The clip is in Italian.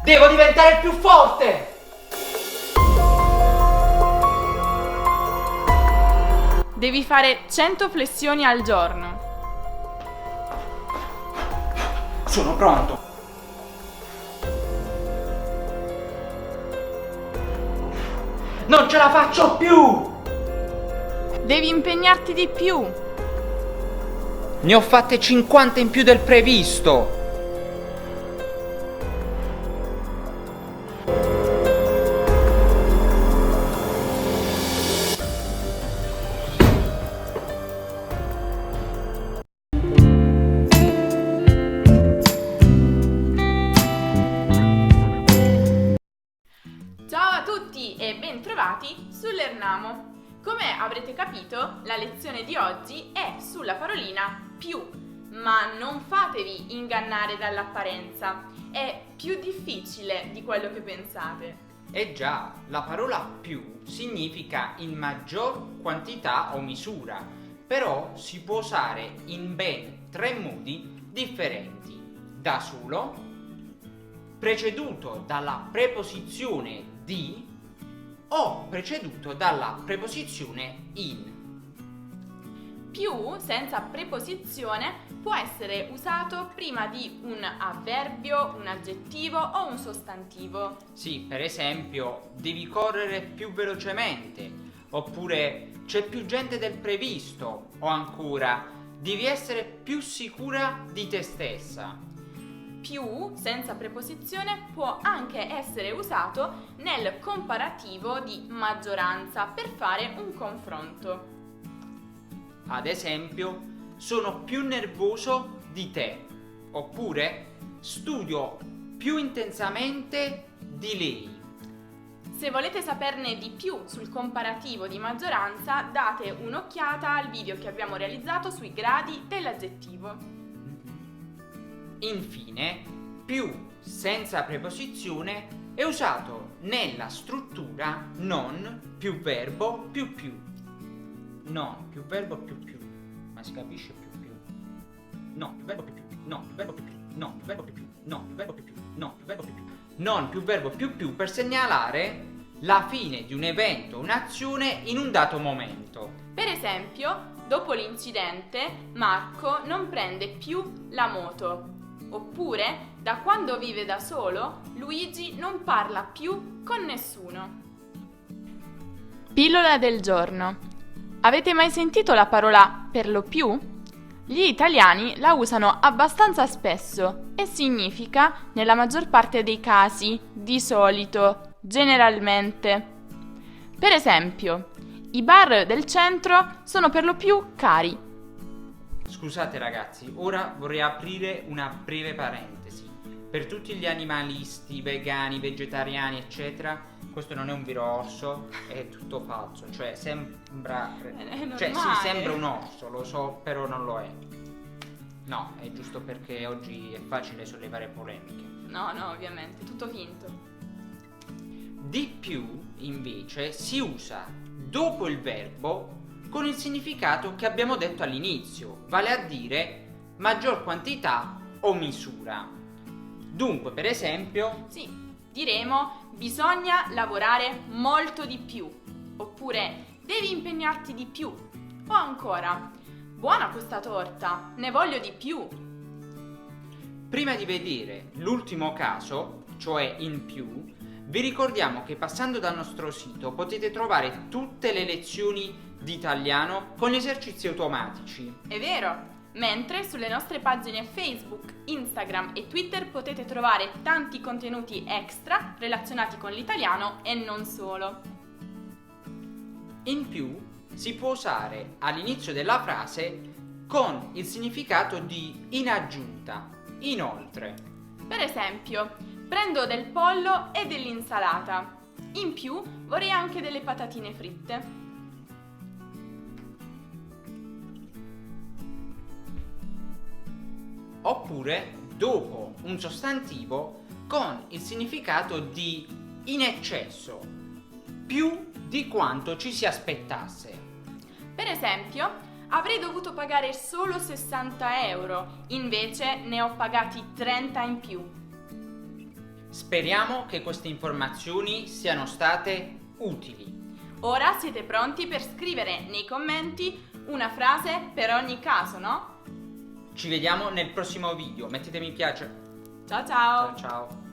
Devo diventare più forte! Devi fare 100 flessioni al giorno. Sono pronto! Non ce la faccio più! Devi impegnarti di più. Ne ho fatte 50 in più del previsto! Ciao a tutti e bentrovati sull'Ernamo. Come avrete capito, la lezione di oggi è sulla parolina più, ma non fatevi ingannare dall'apparenza, è più difficile di quello che pensate. Eh già, la parola più significa in maggior quantità o misura, però si può usare in ben 3 modi differenti: da solo, preceduto dalla preposizione di o preceduto dalla preposizione in. Più senza preposizione può essere usato prima di un avverbio, un aggettivo o un sostantivo. Sì, per esempio, devi correre più velocemente, oppure c'è più gente del previsto, o ancora devi essere più sicura di te stessa. Più senza preposizione può anche essere usato nel comparativo di maggioranza per fare un confronto. Ad esempio, sono più nervoso di te, oppure studio più intensamente di lei. Se volete saperne di più sul comparativo di maggioranza, date un'occhiata al video che abbiamo realizzato sui gradi dell'aggettivo. Infine, più senza preposizione è usato nella struttura non più verbo più più. Non più verbo più più. Ma si capisce più più? No, più verbo più più. No, più verbo più più. No, più verbo più più. No, più verbo più più. No, più verbo più più. Non più verbo più più per segnalare la fine di un evento, un'azione in un dato momento. Per esempio, dopo l'incidente, Marco non prende più la moto. Oppure, da quando vive da solo, Luigi non parla più con nessuno. Pillola del giorno. Avete mai sentito la parola per lo più? Gli italiani la usano abbastanza spesso e significa nella maggior parte dei casi, di solito, generalmente. Per esempio, i bar del centro sono per lo più cari. Scusate ragazzi, ora vorrei aprire una breve parentesi. Per tutti gli animalisti, vegani, vegetariani, eccetera, questo non è un vero orso, è tutto falso. Cioè sembra... Cioè sì, sembra un orso, lo so, però non lo è. No, è giusto perché oggi è facile sollevare polemiche. No, ovviamente, tutto finto. Di più, invece, si usa dopo il verbo con il significato che abbiamo detto all'inizio, vale a dire maggior quantità o misura. Dunque, per esempio... Sì, diremo bisogna lavorare molto di più, oppure devi impegnarti di più, o ancora buona questa torta, ne voglio di più. Prima di vedere l'ultimo caso, cioè in più, vi ricordiamo che passando dal nostro sito potete trovare tutte le lezioni di italiano con gli esercizi automatici. È vero, mentre sulle nostre pagine Facebook, Instagram e Twitter potete trovare tanti contenuti extra relazionati con l'italiano e non solo. In più si può usare all'inizio della frase con il significato di in aggiunta, inoltre. Per esempio, prendo del pollo e dell'insalata. In più vorrei anche delle patatine fritte. Oppure dopo un sostantivo con il significato di in eccesso, più di quanto ci si aspettasse. Per esempio, avrei dovuto pagare solo 60 euro, invece ne ho pagati 30 in più. Speriamo che queste informazioni siano state utili. Ora siete pronti per scrivere nei commenti una frase per ogni caso, no? Ci vediamo nel prossimo video. Mettete mi piace. Ciao ciao! Ciao ciao.